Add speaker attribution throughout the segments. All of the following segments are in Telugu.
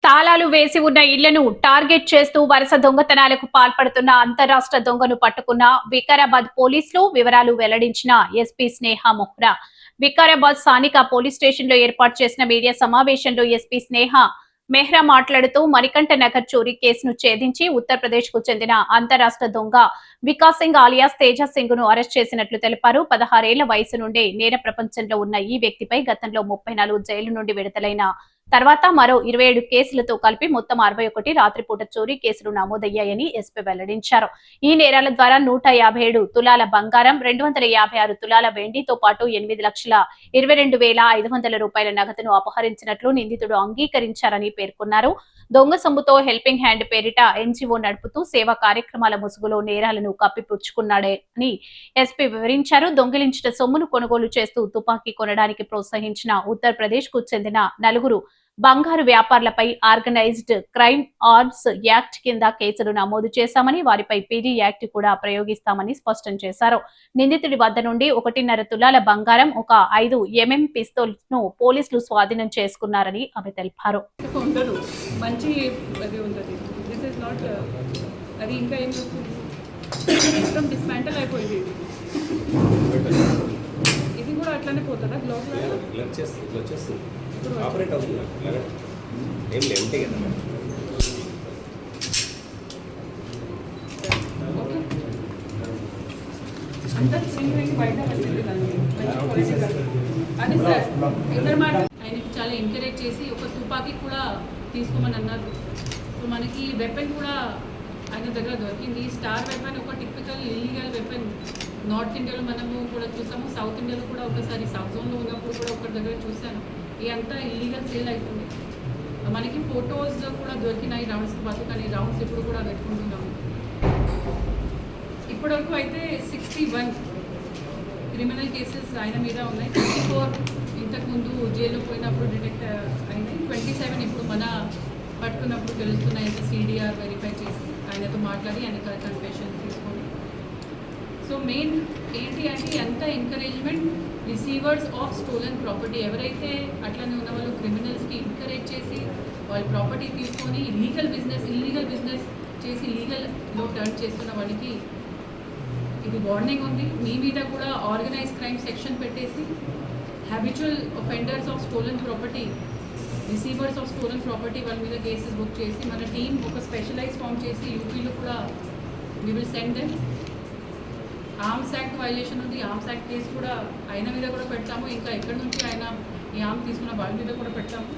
Speaker 1: తాళాలు వేసి ఉన్న ఇళ్లను టార్గెట్ చేస్తూ వరుస దొంగతనాలకు పాల్పడుతున్న అంతరాష్ట్ర దొంగను పట్టుకున్న వికారాబాద్ పోలీసులు వివరాలు వెల్లడించిన ఎస్పీ స్నేహ మొహ్రా. వికారాబాద్ స్థానిక పోలీస్ స్టేషన్ లో ఏర్పాటు చేసిన మీడియా సమావేశంలో ఎస్పీ స్నేహ మెహ్రా మాట్లాడుతూ మణికంఠ నగర్ చోరీ కేసును ఛేదించి ఉత్తరప్రదేశ్ కు చెందిన అంతరాష్ట్ర దొంగ వికాస్ సింగ్ ఆలియాస్ తేజ సింగ్ ను అరెస్ట్ చేసినట్లు తెలిపారు. 16 ఏళ్ల వయసు నుండే నేర ప్రపంచంలో ఉన్న ఈ వ్యక్తిపై గతంలో 34 జైలు నుండి విడుదలైన తర్వాత మరో 27 కేసులతో కలిపి మొత్తం 61 రాత్రిపూట చోరీ కేసులు నమోదయ్యాయని ఎస్పీ వెల్లడించారు. ఈ నేరాల ద్వారా 157 తులాల బంగారం, 256 తులాల వెండితో పాటు 8,22,500 రూపాయల నగదును అపహరించినట్లు నిందితుడు అంగీకరించారని పేర్కొన్నారు. దొంగ సొమ్ముతో హెల్పింగ్ హ్యాండ్ పేరిట ఎన్జీఓ నడుపుతూ సేవా కార్యక్రమాల ముసుగులో నేరాలను కప్పిపుచ్చుకున్నాడని ఎస్పీ వివరించారు. దొంగిలించిన సొమ్మును కొనుగోలు చేస్తూ తుపాకీ కొనడానికి ప్రోత్సహించిన ఉత్తరప్రదేశ్ కు చెందిన నలుగురు బంగారు వ్యాపారులపై ఆర్గనైజ్డ్ క్రైమ్ ఆర్మ్స్ యాక్ట్ కింద కేసులు నమోదు చేశామని, వారిపై పీడీ యాక్ట్ కూడా ప్రయోగిస్తామని స్పష్టం చేశారు. నిందితుడి వద్ద నుండి 1.5 తులాల బంగారం, ఒక 5 mm పిస్తోల్స్ ను పోలీసులు స్వాధీనం చేసుకున్నారని ఆమె తెలిపారు.
Speaker 2: ఇది కూడా అట్లానే పోతుందా బ్లాక్ ఆపరేట్ అవుతుంది ఏం లేదంటే కదా అంతా బయట అదే సార్ ఇద్దరు మాట ఆయనకి చాలా ఎంకరేజ్ చేసి ఒక తుపాకీ కూడా తీసుకోమని అన్నారు. సో మనకి వెపన్ కూడా ఆయన దగ్గర దొరికింది. స్టార్ వెపన్ ఒక టిపికల్ ఇల్లీగల్ వెపన్. నార్త్ ఇండియాలో మనము కూడా చూసాము, సౌత్ ఇండియాలో కూడా ఒకసారి సౌత్ జోన్లో ఉన్నప్పుడు కూడా ఒకరి దగ్గర చూసాను. ఇదంతా ఇల్లీగల్ సేల్ అవుతుంది. మనకి ఫొటోస్ కూడా దొరికినాయి రౌండ్స్తో పాటు, కానీ రౌండ్స్ ఇప్పుడు కూడా పెట్టుకుంటున్నాము. ఇప్పటివరకు అయితే 61 క్రిమినల్ కేసెస్ ఆయన మీద ఉన్నాయి. 24 ఇంతకుముందు జైల్లో పోయినప్పుడు డిటెక్ట్ అయినాయి. 27 ఇప్పుడు మన పట్టుకున్నప్పుడు తెలుస్తున్నాయి. CDR వెరిఫై చేసి ఆయనతో మాట్లాడి ఆయన కన్ఫెషన్ తీసుకొని. సో మెయిన్ ఏంటి అంటే ఎంత encouragement receivers of stolen property, ఎవరైతే అట్లనే ఉన్న వాళ్ళు క్రిమినల్స్కి ఎంకరేజ్ చేసి వాళ్ళ ప్రాపర్టీ తీసుకొని ఇల్లీగల్ బిజినెస్ చేసి లీగల్లో టర్న్ చేస్తున్న వాళ్ళకి ఇది వార్నింగ్ ఉంది. మీ మీద కూడా ఆర్గనైజ్ క్రైమ్ సెక్షన్ పెట్టేసి habitual offenders of stolen property, receivers of stolen property వాళ్ళ మీద కేసెస్ బుక్ చేసి మన టీం ఒక స్పెషలైజ్ ఫామ్ చేసి యూపీలో కూడా we will send them. Arms act violation ఉంది. ఆర్మ్స్ యాక్ట్ కేసు కూడా ఆయన మీద కూడా పెడతాము. ఇంకా ఎక్కడి నుంచి ఆయన ఈ ఆర్మ్ తీసుకున్న వాళ్ళ మీద కూడా పెడతాము.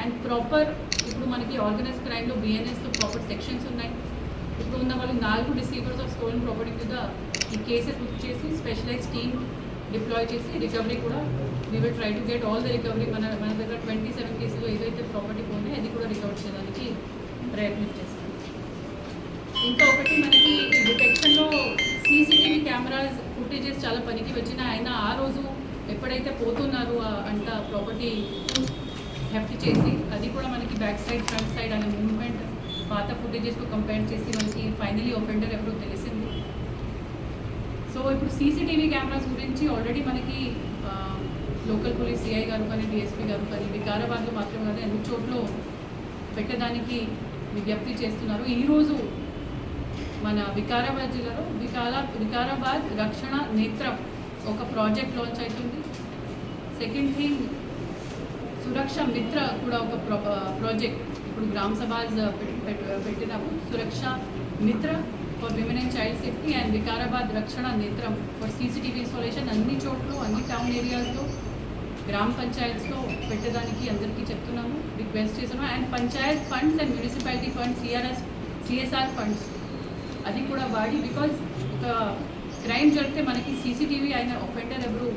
Speaker 2: అండ్ ప్రాపర్ ఇప్పుడు మనకి ఆర్గనైజ్ క్రైమ్లో BNSలో ప్రాపర్ సెక్షన్స్ ఉన్నాయి. ఇప్పుడు ఉన్న వాళ్ళు 4 రిసీవర్స్ ఆఫ్ స్టోలన్ ప్రాపర్టీ మీద ఈ కేసెస్ బుక్ చేసి స్పెషలైజ్ టీమ్ డిప్లాయ్ చేసి రికవరీ కూడా we will try to get all the recovery. మన దగ్గర 27 కేసులో ఏదైతే ప్రాపర్టీ పోయిందో అది కూడా రికవర్ చేయడానికి ప్రయత్నం చేస్తాం. ఇంకా ఒకటి మనకి డిటెక్షన్లో CCTV కెమెరాస్ ఫుటేజెస్ చాలా పనికి వచ్చిన. ఆయన ఆ రోజు ఎప్పుడైతే పోతున్నారు అంట ప్రాపర్టీ హెఫ్ట్ చేసి అది కూడా మనకి బ్యాక్ సైడ్ ఫ్రంట్ సైడ్ అనే మూవ్మెంట్ పాత ఫుటేజెస్తో కంపేర్ చేసి మనకి ఫైనలీ ఒఫెండర్ ఎవరో తెలిసింది. సో ఇప్పుడు CCTV కెమెరాస్ గురించి ఆల్రెడీ మనకి లోకల్ పోలీస్ CI గారు కానీ DSP గారు కానీ వికారాబాద్లో మాత్రమే కాదు అన్ని చోట్ల పెట్టడానికి విజ్ఞప్తి చేస్తున్నారు. ఈరోజు మన వికారాబాద్ జిల్లాలో వికారాబాద్ రక్షణ నేత్రం ఒక ప్రాజెక్ట్ లాంచ్ అవుతుంది. సెకండ్ థింగ్ సురక్ష మిత్ర కూడా ఒక ప్రాజెక్ట్ ఇప్పుడు గ్రామ సభాస్ పెట్టినాము. సురక్ష మిత్ర for women and child safety and Vikarabad రక్షణ నేత్రం ఫర్ CCTV ఇన్స్టాలేషన్ అన్ని చోట్ల అన్ని టౌన్ ఏరియాస్లో గ్రామ పంచాయత్స్లో పెట్టడానికి అందరికీ చెప్తున్నాము, రిక్వెస్ట్ చేస్తున్నాము. And Panchayat funds and municipality funds CSR funds అది కూడా వాడి, బికాజ్ ఒక క్రైమ్ జరిగితే మనకి CCTV అయిన ఒఫెండర్ ఎవరు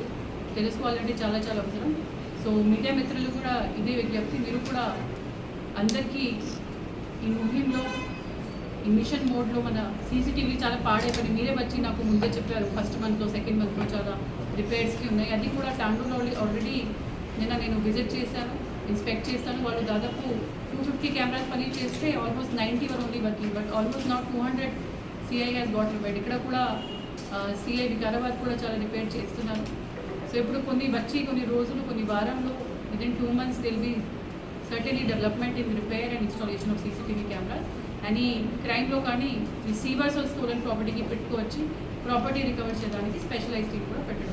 Speaker 2: తెలుసుకోవాలంటే చాలా చాలా అవసరం. సో మీడియా మిత్రులు కూడా ఇదే విజ్ఞప్తి, మీరు కూడా అందరికీ ఈ ముహింలో ఈ మిషన్ మోడ్లో మన CCTV చాలా పాడైపోయి మీరే వచ్చి నాకు ముందే చెప్పారు. ఫస్ట్ మంత్లో సెకండ్ మంత్లో చాలా రిపేర్స్కి ఉన్నాయి. అది కూడా టాండూలో ఆల్రెడీ నేను విజిట్ చేశాను, ఇన్స్పెక్ట్ చేస్తాను. వాళ్ళు దాదాపు 250 కెమెరాస్ పని చేస్తే almost 90 were only working, but almost not 200 CI has got repaired. ఇక్కడ కూడా CI వికారాబాద్ కూడా చాలా రిపేర్ చేస్తున్నారు. సో ఇప్పుడు కొన్ని రోజులు కొన్ని వారంలో within 2 months will be certainly development in repair and installation of CCTV cameras and ఈ క్రైమ్లో కానీ రిసీవర్స్ ఆఫ్ స్టోలన్ ప్రాపర్టీకి పెట్టుకోవచ్చి ప్రాపర్టీ రికవర్ చేయడానికి స్పెషలైజ్ టీమ్ కూడా పెట్టడం